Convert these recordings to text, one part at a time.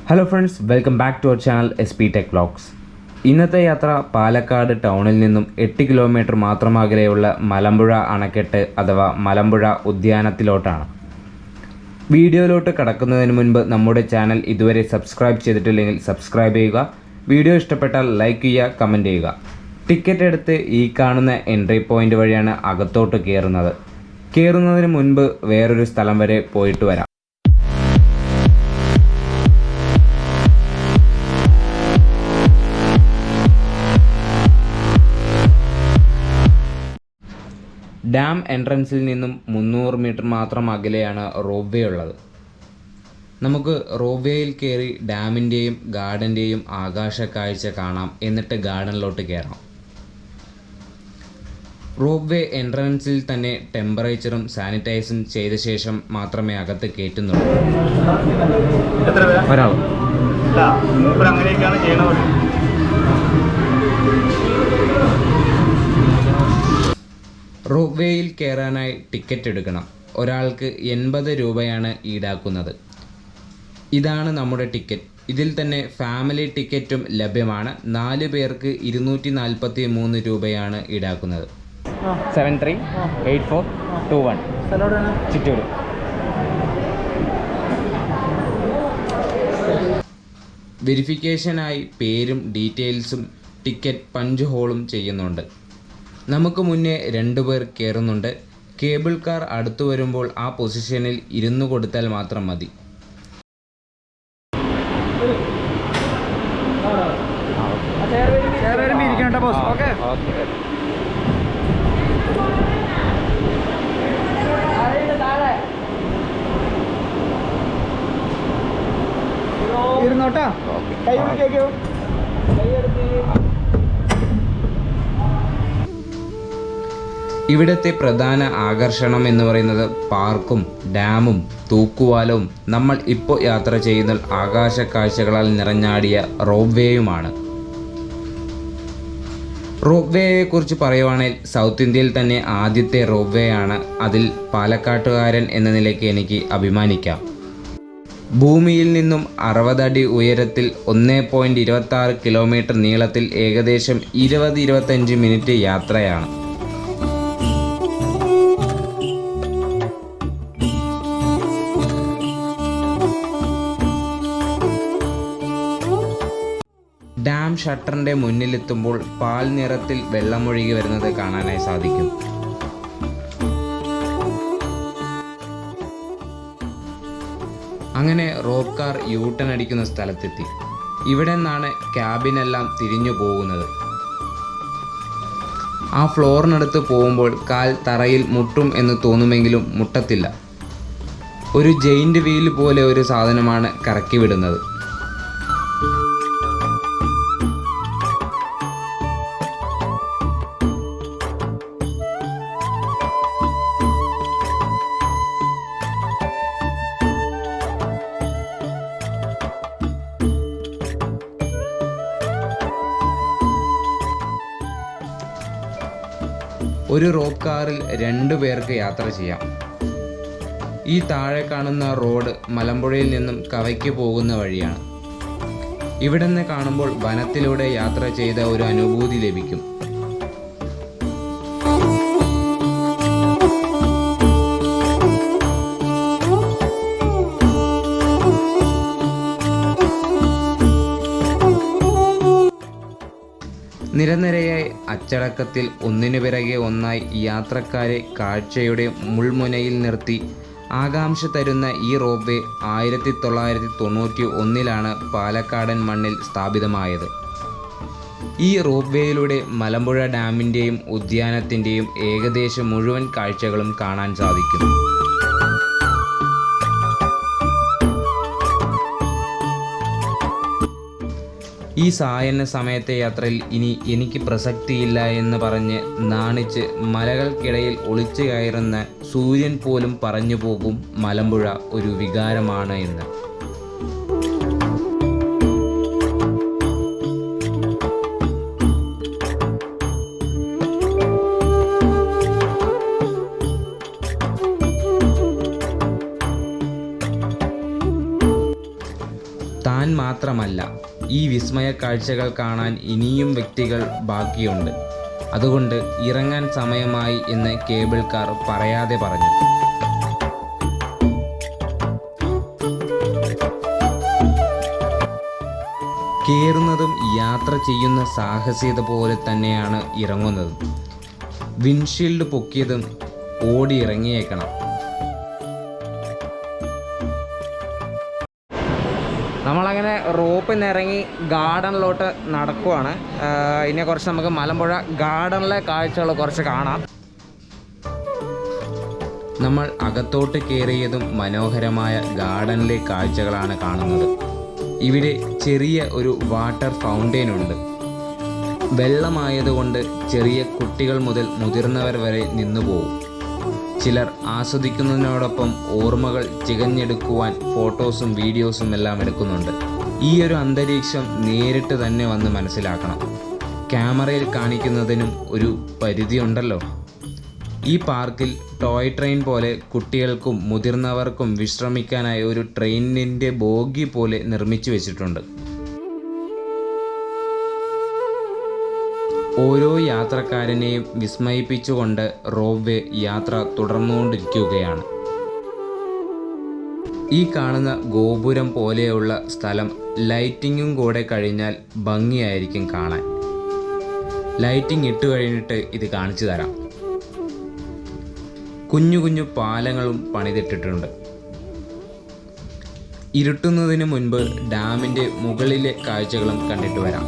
Hello friends, welcome back to our channel SP Tech Vlogs. ഇന്നത്തെ യാത്ര പാലക്കാട് ടൗണിൽ നിന്നും 8 കിലോമീറ്റർ മാത്രം അകലെയുള്ള മലമ്പുഴ അണക്കെട്ട് അഥവാ മലമ്പുഴ ഉദ്യാനത്തിലോട്ടാണ്. വീഡിയോയിലോട്ട് കടക്കുന്നതിന് മുൻപ് നമ്മുടെ ചാനൽ ഇതുവരെ സബ്സ്ക്രൈബ് ചെയ്തിട്ടില്ലെങ്കിൽ സബ്സ്ക്രൈബ് ചെയ്യുക. വീഡിയോ ഇഷ്ടപ്പെട്ടാൽ ലൈക്ക് ചെയ്യുക, കമൻറ്റ് ചെയ്യുക. ടിക്കറ്റ് എടുത്ത് ഈ കാണുന്ന എൻട്രി പോയിൻ്റ് വഴിയാണ് അകത്തോട്ട് കയറുന്നതിന് മുൻപ് വേറൊരു സ്ഥലം വരെ പോയിട്ട് വരാം. ഡാം എൻട്രൻസിൽ നിന്നും 300 മീറ്റർ മാത്രം അകലെയാണ് റോപ്പ് വേ ഉള്ളത്. നമുക്ക് റോപ്പ് വേയിൽ കയറി ഡാമിൻ്റെയും ഗാർഡൻ്റെയും ആകാശ കാഴ്ച കാണാം. എന്നിട്ട് ഗാർഡനിലോട്ട് കയറാം. റോപ്പ് വേ എൻട്രൻസിൽ തന്നെ ടെമ്പറേച്ചറും സാനിറ്റൈസും ചെയ്ത ശേഷം മാത്രമേ അകത്ത് കയറ്റുന്നുള്ളൂ. ഒരാൾ റോപ്പ് വേയിൽ കയറാനായി ടിക്കറ്റ് എടുക്കണം. ഒരാൾക്ക് 80 രൂപയാണ് ഈടാക്കുന്നത്. ഇതാണ് നമ്മുടെ ടിക്കറ്റ്. ഇതിൽ തന്നെ ഫാമിലി ടിക്കറ്റും ലഭ്യമാണ്. 4 പേർക്ക് 243 രൂപയാണ് ഈടാക്കുന്നത്. 738421 ചിറ്റൂർ. വെരിഫിക്കേഷനായി പേരും ഡീറ്റെയിൽസും ടിക്കറ്റ് പഞ്ച് ഹോളും ചെയ്യുന്നുണ്ട്. നമുക്ക് മുന്നേ 2 പേർ കയറുന്നുണ്ട്. കേബിൾ കാർ അടുത്തു വരുമ്പോൾ ആ പൊസിഷനിൽ ഇരുന്നു കൊടുത്താൽ മാത്രം മതി. ഇരുന്നോട്ടാ. കൈ പിടിക്കോ. ഇവിടുത്തെ പ്രധാന ആകർഷണം എന്ന് പറയുന്നത് പാർക്കും ഡാമും തൂക്കുവാലവും നമ്മൾ ഇപ്പോൾ യാത്ര ചെയ്യുന്ന ആകാശ കാഴ്ചകളാൽ നിറഞ്ഞാടിയ റോപ്പ് വേയുമാണ്. റോപ്പ് വേയെക്കുറിച്ച് പറയുവാണെങ്കിൽ സൗത്ത് ഇന്ത്യയിൽ തന്നെ ആദ്യത്തെ റോപ്പ് വേ ആണ്. അതിൽ പാലക്കാട്ടുകാരൻ എന്ന നിലയ്ക്ക് എനിക്ക് അഭിമാനിക്കാം. ഭൂമിയിൽ നിന്നും 60 അടി ഉയരത്തിൽ 1.26 കിലോമീറ്റർ നീളത്തിൽ ഏകദേശം 20-25 മിനിറ്റ് യാത്രയാണ്. ഡാം ഷട്ടറിൻ്റെ മുന്നിലെത്തുമ്പോൾ പാൽ നിറത്തിൽ വെള്ളമൊഴുകി വരുന്നത് കാണാനായി സാധിക്കും. അങ്ങനെ റോപ്പ് കാർ യൂട്ടൺ അടിക്കുന്ന സ്ഥലത്തെത്തി. ഇവിടെ നിന്നാണ് ക്യാബിനെല്ലാം തിരിഞ്ഞു പോകുന്നത്. ആ ഫ്ലോറിനടുത്ത് പോകുമ്പോൾ കാൽ തറയിൽ മുട്ടും എന്ന് തോന്നുമെങ്കിലും മുട്ടത്തില്ല. ഒരു ജെയിൻ്റ് വീൽ പോലെ ഒരു സാധനമാണ് കറക്കി വിടുന്നത്. ഒരു റോപ്പ് കാറിൽ 2 പേർക്ക് യാത്ര ചെയ്യാം. ഈ താഴെ കാണുന്ന റോഡ് മലമ്പുഴയിൽ നിന്നും കവയ്ക്ക് പോകുന്ന വഴിയാണ്. ഇവിടെ നിന്ന് കാണുമ്പോൾ വനത്തിലൂടെ യാത്ര ചെയ്ത ഒരു അനുഭൂതി ലഭിക്കും. നിരനിരയായി അച്ചടക്കത്തിൽ ഒന്നിനു പിറകെ ഒന്നായി യാത്രക്കാരെ കാഴ്ചയുടെ മുൾമുനയിൽ നിർത്തി ആകാംക്ഷ തരുന്ന ഈ റോപ്പ് വേ 1991 പാലക്കാടൻ മണ്ണിൽ സ്ഥാപിതമായത്. ഈ റോപ്പ് വേയിലൂടെ മലമ്പുഴ ഡാമിൻ്റെയും ഉദ്യാനത്തിൻ്റെയും ഏകദേശം മുഴുവൻ കാഴ്ചകളും കാണാൻ സാധിക്കും. ഈ സായന്ന സമയത്തെ യാത്രയിൽ ഇനി എനിക്ക് പ്രസക്തിയില്ല എന്ന് പറഞ്ഞ് നാണിച്ച് മലകൾക്കിടയിൽ ഒളിച്ചു കയറുന്ന സൂര്യൻ പോലും പറഞ്ഞു പോകും മലമ്പുഴ ഒരു വികാരമാണ് എന്ന്. താൻ മാത്രമല്ല, ഈ വിസ്മയ കാഴ്ചകൾ കാണാൻ ഇനിയും വ്യക്തികൾ ബാക്കിയുണ്ട്. അതുകൊണ്ട് ഇറങ്ങാൻ സമയമായി എന്ന് കേബിൾ കാർ പറയാതെ പറഞ്ഞു. കയറുന്നതും യാത്ര ചെയ്യുന്ന സാഹസികത പോലെ തന്നെയാണ് ഇറങ്ങുന്നത്. വിൻഷീൽഡ് പൊക്കിയതും ഓടി ഇറങ്ങിയേക്കണം. നമ്മളങ്ങനെ റോപ്പിൽ നിന്ന് ഇറങ്ങി ഗാർഡനിലോട്ട് നടക്കുവാണ്. ഇനി കുറച്ച് നമുക്ക് മലമ്പുഴ ഗാർഡനിലെ കാഴ്ചകൾ കുറച്ച് കാണാം. നമ്മൾ അകത്തോട്ട് കയറിയതും മനോഹരമായ ഗാർഡനിലെ കാഴ്ചകളാണ് കാണുന്നത്. ഇവിടെ ചെറിയ ഒരു വാട്ടർ ഫൗണ്ടെയിൻ ഉണ്ട്. വെള്ളമായതുകൊണ്ട് ചെറിയ കുട്ടികൾ മുതൽ മുതിർന്നവർ വരെ നിന്നുപോകും. ചിലർ ആസ്വദിക്കുന്നതിനോടൊപ്പം ഓർമ്മകൾ ചികഞ്ഞെടുക്കുവാൻ ഫോട്ടോസും വീഡിയോസും എല്ലാം എടുക്കുന്നുണ്ട്. ഈ ഒരു അന്തരീക്ഷം നേരിട്ട് തന്നെ വന്ന് മനസ്സിലാക്കണം. ക്യാമറയിൽ കാണിക്കുന്നതിനും ഒരു പരിധിയുണ്ടല്ലോ. ഈ പാർക്കിൽ ടോയ് ട്രെയിൻ പോലെ കുട്ടികൾക്കും മുതിർന്നവർക്കും വിശ്രമിക്കാനായി ഒരു ട്രെയിനിൻ്റെ ബോഗി പോലെ നിർമ്മിച്ചു വെച്ചിട്ടുണ്ട്. ഓരോ യാത്രക്കാരനെയും വിസ്മയിപ്പിച്ചുകൊണ്ട് റോപ്വേ യാത്ര തുടർന്നുകൊണ്ടിരിക്കുകയാണ്. ഈ കാണുന്ന ഗോപുരം പോലെയുള്ള സ്ഥലം ലൈറ്റിങ്ങും കൂടെ കഴിഞ്ഞാൽ ഭംഗിയായിരിക്കും കാണാൻ. ലൈറ്റിംഗ് ഇട്ട് കഴിഞ്ഞിട്ട് ഇത് കാണിച്ചു തരാം. കുഞ്ഞു കുഞ്ഞു പാലങ്ങളും പണിതിട്ടിട്ടുണ്ട്. ഇരുട്ടുന്നതിന് മുൻപ് ഡാമിൻ്റെ മുകളിലെ കാഴ്ചകളും കണ്ടിട്ട് വരാം.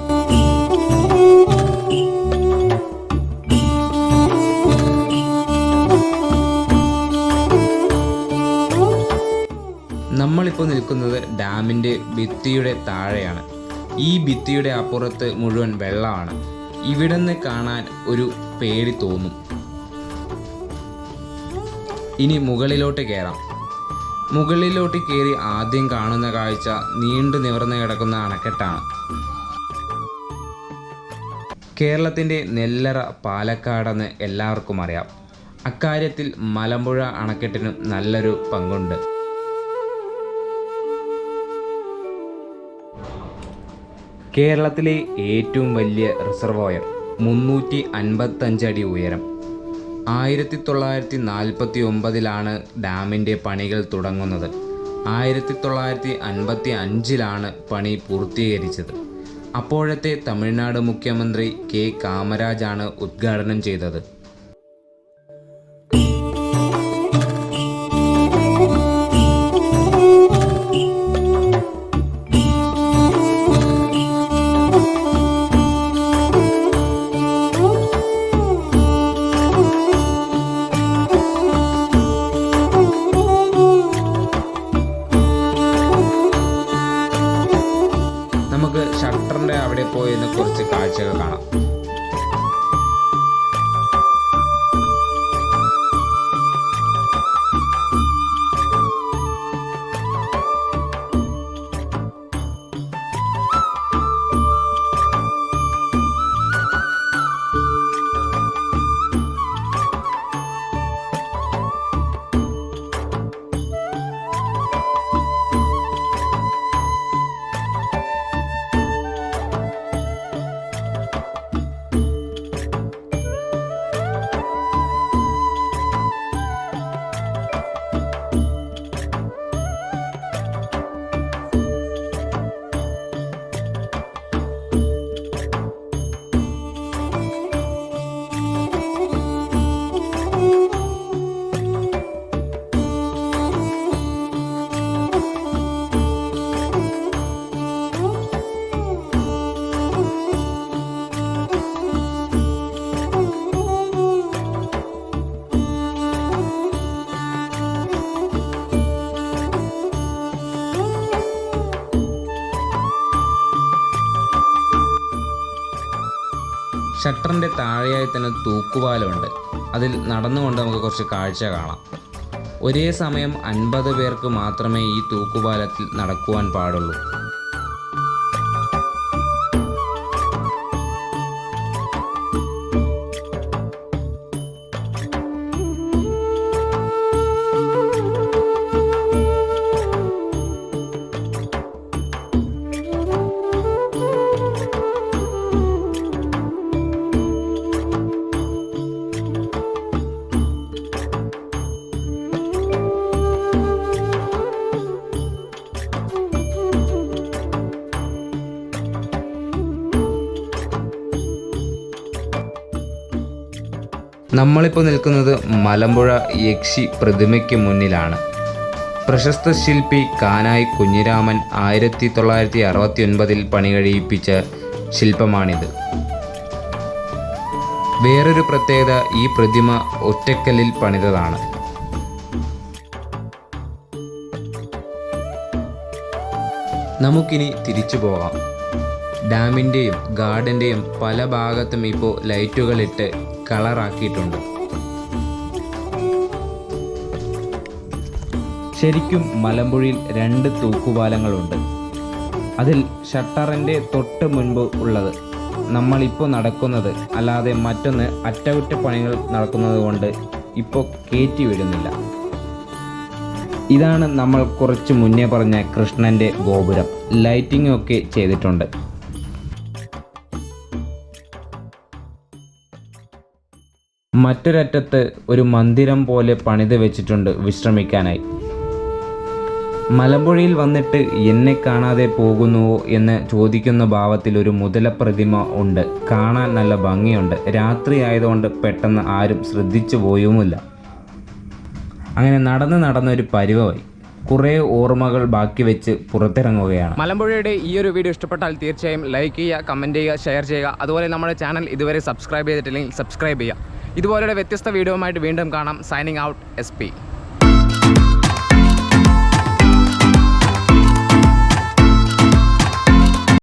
നമ്മളിപ്പോൾ നിൽക്കുന്നത് ഡാമിൻ്റെ ഭിത്തിയുടെ താഴെയാണ്. ഈ ഭിത്തിയുടെ അപ്പുറത്ത് മുഴുവൻ വെള്ളമാണ്. ഇവിടുന്ന് കാണാൻ ഒരു പേടി തോന്നും. ഇനി മുകളിലോട്ട് കയറാം. മുകളിലോട്ട് കയറി ആദ്യം കാണുന്ന കാഴ്ച നീണ്ടു നിവർന്ന് കിടക്കുന്ന അണക്കെട്ടാണ്. കേരളത്തിൻ്റെ നെല്ലറ പാലക്കാടെന്ന് എല്ലാവർക്കും അറിയാം. അക്കാര്യത്തിൽ മലമ്പുഴ അണക്കെട്ടിനും നല്ലൊരു പങ്കുണ്ട്. കേരളത്തിലെ ഏറ്റവും വലിയ റിസർവോയർ 355 അടി ഉയരം. 1949 ഡാമിൻ്റെ പണികൾ തുടങ്ങുന്നത്. 1955 പണി പൂർത്തീകരിച്ചത്. അപ്പോഴത്തെ തമിഴ്നാട് മുഖ്യമന്ത്രി കെ കാമരാജാണ് ഉദ്ഘാടനം ചെയ്തത്. നമുക്ക് ഷട്ടറിൻ്റെ അവിടെ പോയി കുറച്ച് കാഴ്ചകൾ കാണാം. ഷട്ടറിൻ്റെ താഴെയായി തന്നെ തൂക്കുപാലമുണ്ട്. അതിൽ നടന്നുകൊണ്ട് നമുക്ക് കുറച്ച് കാഴ്ച കാണാം. ഒരേ സമയം 50 പേർക്ക് മാത്രമേ ഈ തൂക്കുപാലത്തിൽ നടക്കുവാൻ പാടുള്ളൂ. നമ്മളിപ്പോൾ നിൽക്കുന്നത് മലമ്പുഴ യക്ഷി പ്രതിമയ്ക്ക് മുന്നിലാണ്. പ്രശസ്ത ശില്പി കാനായി കുഞ്ഞിരാമൻ 1969 പണി കഴിയിപ്പിച്ച ശില്പമാണിത്. വേറൊരു പ്രത്യേകത, ഈ പ്രതിമ ഒറ്റക്കല്ലിൽ പണിതതാണ്. നമുക്കിനി തിരിച്ചു പോകാം. ഡാമിൻ്റെയും ഗാർഡൻ്റെയും പല ഭാഗത്തും ഇപ്പോൾ ലൈറ്റുകളിട്ട് കളറാക്കിയിട്ടുണ്ട്. ശരിക്കും മലമ്പുഴയിൽ 2 തൂക്കുപാലങ്ങളുണ്ട്. അതിൽ ഷട്ടറിൻ്റെ തൊട്ട് മുൻപ് ഉള്ളത് നമ്മളിപ്പോൾ നടക്കുന്നത്, അല്ലാതെ മറ്റൊന്ന് അറ്റകുറ്റപ്പണികൾ നടക്കുന്നത് കൊണ്ട് ഇപ്പോൾ കയറ്റി വിടുന്നില്ല. ഇതാണ് നമ്മൾ കുറച്ച് മുന്നേ പറഞ്ഞ കൃഷ്ണൻ്റെ ഗോപുരം. ലൈറ്റിംഗ് ഒക്കെ ചെയ്തിട്ടുണ്ട്. മറ്റൊരറ്റത്ത് ഒരു മന്ദിരം പോലെ പണിത് വെച്ചിട്ടുണ്ട് വിശ്രമിക്കാനായി. മലമ്പുഴയിൽ വന്നിട്ട് എന്നെ കാണാതെ പോകുന്നുവോ എന്ന് ചോദിക്കുന്ന ഭാവത്തിൽ ഒരു മുതലപ്രതിമ ഉണ്ട്. കാണാൻ നല്ല ഭംഗിയുണ്ട്. രാത്രി ആയതുകൊണ്ട് പെട്ടെന്ന് ആരും ശ്രദ്ധിച്ചു പോയുമില്ല. അങ്ങനെ നടന്നൊരു പരിവമായി കുറേ ഓർമ്മകൾ ബാക്കി വെച്ച് പുറത്തിറങ്ങുകയാണ്. മലമ്പുഴയുടെ ഈ ഒരു വീഡിയോ ഇഷ്ടപ്പെട്ടാൽ തീർച്ചയായും ലൈക്ക് ചെയ്യുക, കമൻറ്റ് ചെയ്യുക, ഷെയർ ചെയ്യുക. അതുപോലെ നമ്മുടെ ചാനൽ ഇതുവരെ സബ്സ്ക്രൈബ് ചെയ്തിട്ടില്ലെങ്കിൽ സബ്സ്ക്രൈബ് ചെയ്യുക. ഇതുപോലെയുള്ള വ്യത്യസ്ത വീഡിയോയുമായിട്ട് വീണ്ടും കാണാം. Signing out SP.